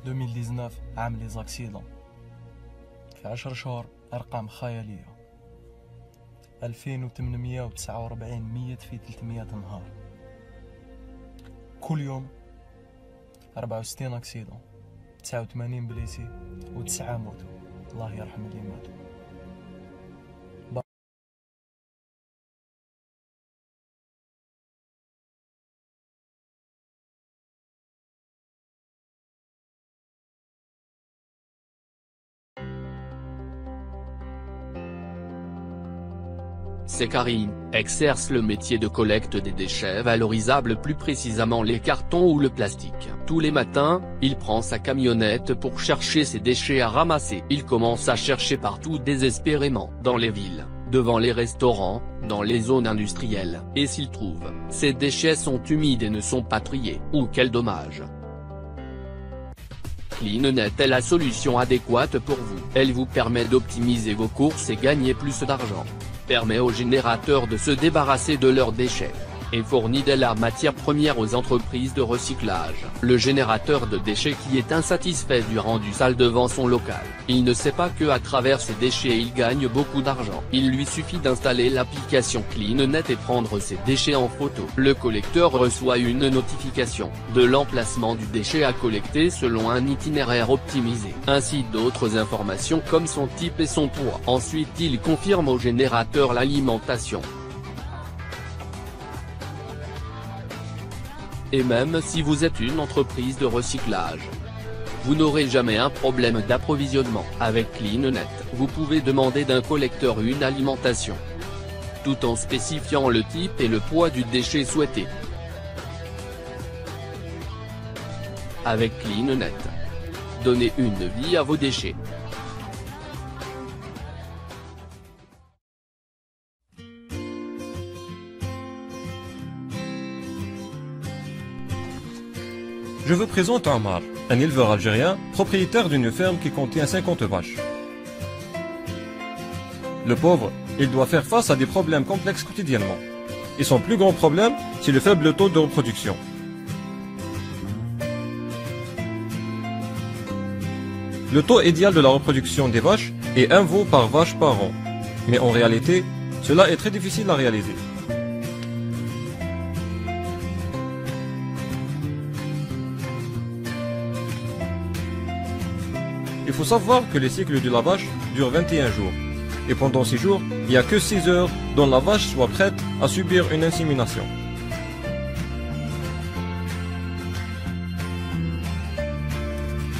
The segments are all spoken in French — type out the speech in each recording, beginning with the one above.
2019 عام لي زاكسيدون، في 10 شهور أرقام خيالية. 2849 ميت في 300 نهار. كل يوم 64 أكسيدون، 89 بليسي و9 موتوا. الله يرحم اللي ماتوا. C'est Karine, exerce le métier de collecte des déchets valorisables, plus précisément les cartons ou le plastique. Tous les matins, il prend sa camionnette pour chercher ses déchets à ramasser. Il commence à chercher partout désespérément, dans les villes, devant les restaurants, dans les zones industrielles. Et s'il trouve, ces déchets sont humides et ne sont pas triés. Ou quel dommage! CleanNet est la solution adéquate pour vous. Elle vous permet d'optimiser vos courses et gagner plus d'argent. Permet aux générateurs de se débarrasser de leurs déchets. Et fournit de la matière première aux entreprises de recyclage. Le générateur de déchets qui est insatisfait du rendu sale devant son local. Il ne sait pas que à travers ces déchets il gagne beaucoup d'argent. Il lui suffit d'installer l'application CleanNet et prendre ses déchets en photo. Le collecteur reçoit une notification de l'emplacement du déchet à collecter selon un itinéraire optimisé, ainsi d'autres informations comme son type et son poids. Ensuite il confirme au générateur l'alimentation. Et même si vous êtes une entreprise de recyclage, vous n'aurez jamais un problème d'approvisionnement. Avec CleanNet, vous pouvez demander d'un collecteur une alimentation, tout en spécifiant le type et le poids du déchet souhaité. Avec CleanNet, donnez une vie à vos déchets. Je vous présente Omar, un éleveur algérien, propriétaire d'une ferme qui contient 50 vaches. Le pauvre, il doit faire face à des problèmes complexes quotidiennement. Et son plus grand problème, c'est le faible taux de reproduction. Le taux idéal de la reproduction des vaches est 1 veau par vache par an. Mais en réalité, cela est très difficile à réaliser. Il faut savoir que les cycles de la vache durent 21 jours. Et pendant ces jours, il n'y a que 6 heures dont la vache soit prête à subir une insémination.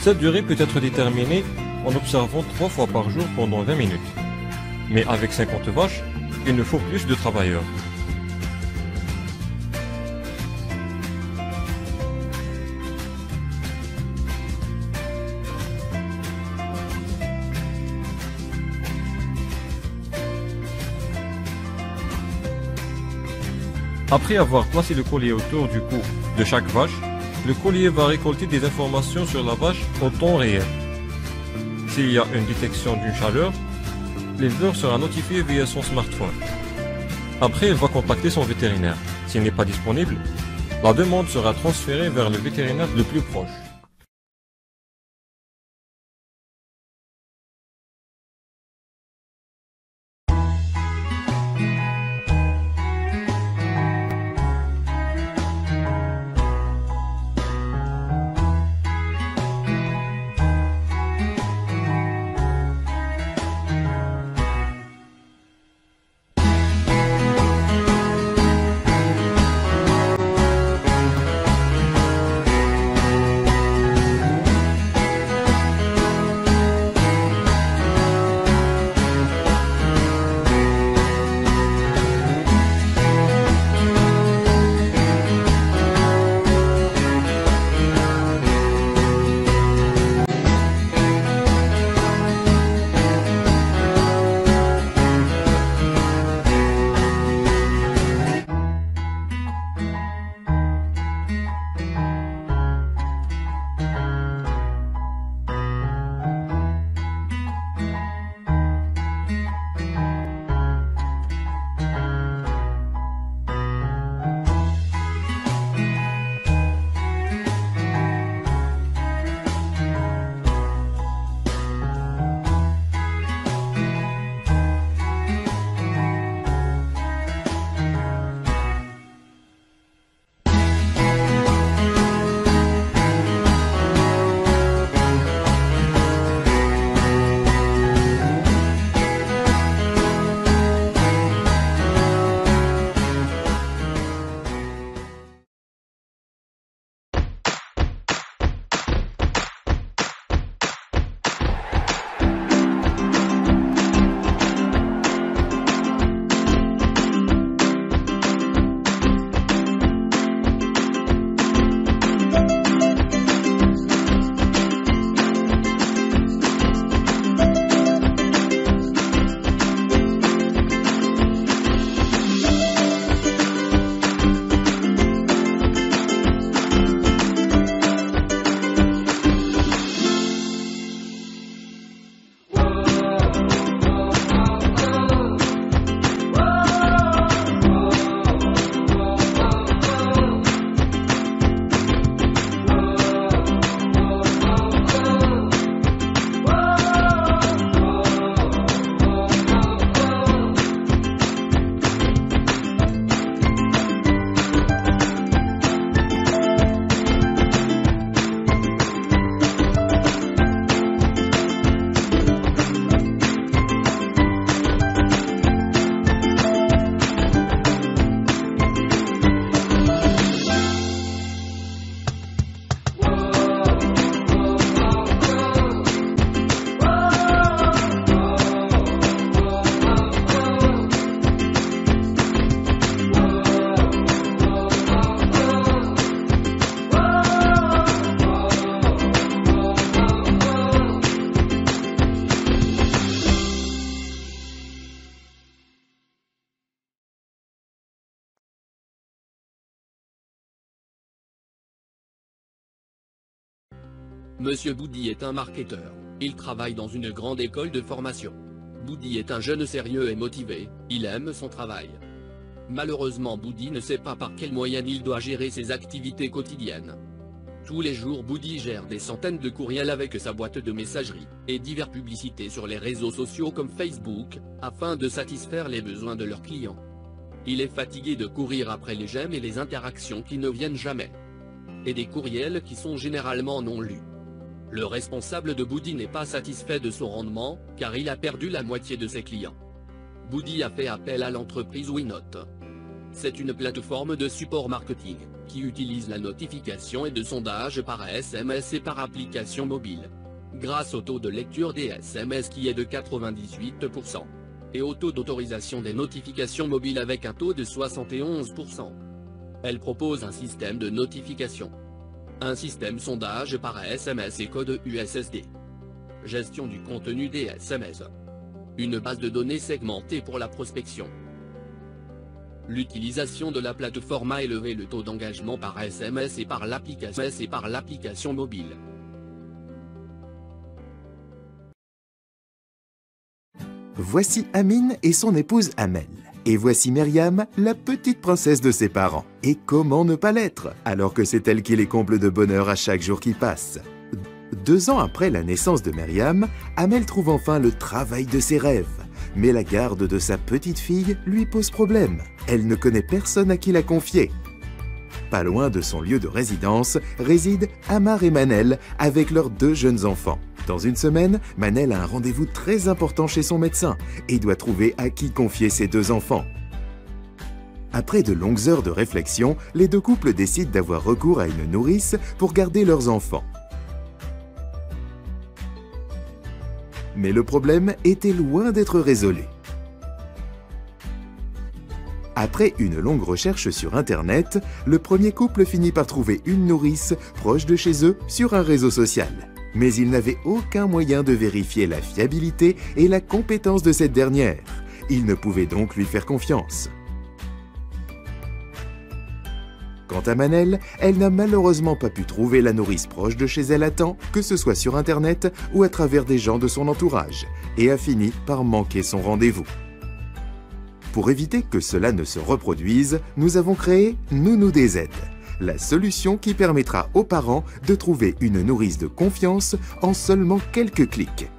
Cette durée peut être déterminée en observant 3 fois par jour pendant 20 minutes. Mais avec 50 vaches, il nous faut plus de travailleurs. Après avoir placé le collier autour du cou de chaque vache, le collier va récolter des informations sur la vache au temps réel. S'il y a une détection d'une chaleur, l'éleveur sera notifié via son smartphone. Après, il va contacter son vétérinaire. S'il n'est pas disponible, la demande sera transférée vers le vétérinaire le plus proche. Monsieur Boudi est un marketeur. Il travaille dans une grande école de formation. Boudi est un jeune sérieux et motivé, il aime son travail. Malheureusement Boudi ne sait pas par quels moyens il doit gérer ses activités quotidiennes. Tous les jours Boudi gère des centaines de courriels avec sa boîte de messagerie, et diverses publicités sur les réseaux sociaux comme Facebook, afin de satisfaire les besoins de leurs clients. Il est fatigué de courir après les j'aime et les interactions qui ne viennent jamais. Et des courriels qui sont généralement non lus. Le responsable de Boudi n'est pas satisfait de son rendement, car il a perdu la moitié de ses clients. Boudi a fait appel à l'entreprise Winote. C'est une plateforme de support marketing, qui utilise la notification et de sondage par SMS et par application mobile. Grâce au taux de lecture des SMS qui est de 98%, et au taux d'autorisation des notifications mobiles avec un taux de 71%. Elle propose un système de notification. Un système sondage par SMS et code USSD. Gestion du contenu des SMS. Une base de données segmentée pour la prospection. L'utilisation de la plateforme a élevé le taux d'engagement par SMS et par l'application mobile. Voici Amine et son épouse Amel. Et voici Myriam, la petite princesse de ses parents. Et comment ne pas l'être, alors que c'est elle qui les comble de bonheur à chaque jour qui passe. 2 ans après la naissance de Myriam, Amel trouve enfin le travail de ses rêves. Mais la garde de sa petite fille lui pose problème. Elle ne connaît personne à qui la confier. Pas loin de son lieu de résidence, résident Amar et Manel avec leurs 2 jeunes enfants. Dans une semaine, Manel a un rendez-vous très important chez son médecin et doit trouver à qui confier ses 2 enfants. Après de longues heures de réflexion, les 2 couples décident d'avoir recours à une nourrice pour garder leurs enfants. Mais le problème était loin d'être résolu. Après une longue recherche sur Internet, le premier couple finit par trouver une nourrice proche de chez eux sur un réseau social. Mais ils n'avaient aucun moyen de vérifier la fiabilité et la compétence de cette dernière. Ils ne pouvaient donc lui faire confiance. Quant à Manel, elle n'a malheureusement pas pu trouver la nourrice proche de chez elle à temps, que ce soit sur Internet ou à travers des gens de son entourage, et a fini par manquer son rendez-vous. Pour éviter que cela ne se reproduise, nous avons créé Nounou DZ, la solution qui permettra aux parents de trouver une nourrice de confiance en seulement quelques clics.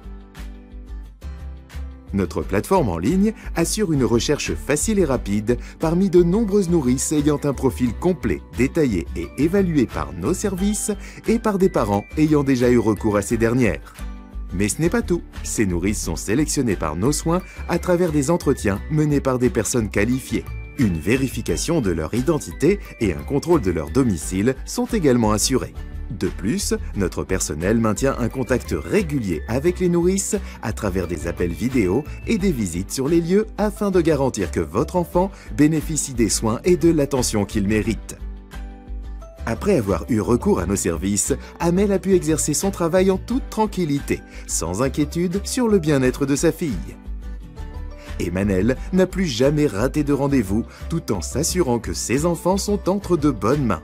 Notre plateforme en ligne assure une recherche facile et rapide parmi de nombreuses nourrices ayant un profil complet, détaillé et évalué par nos services et par des parents ayant déjà eu recours à ces dernières. Mais ce n'est pas tout. Ces nourrices sont sélectionnées par nos soins à travers des entretiens menés par des personnes qualifiées. Une vérification de leur identité et un contrôle de leur domicile sont également assurés. De plus, notre personnel maintient un contact régulier avec les nourrices à travers des appels vidéo et des visites sur les lieux afin de garantir que votre enfant bénéficie des soins et de l'attention qu'il mérite. Après avoir eu recours à nos services, Amel a pu exercer son travail en toute tranquillité, sans inquiétude sur le bien-être de sa fille. Et Manel n'a plus jamais raté de rendez-vous, tout en s'assurant que ses enfants sont entre de bonnes mains.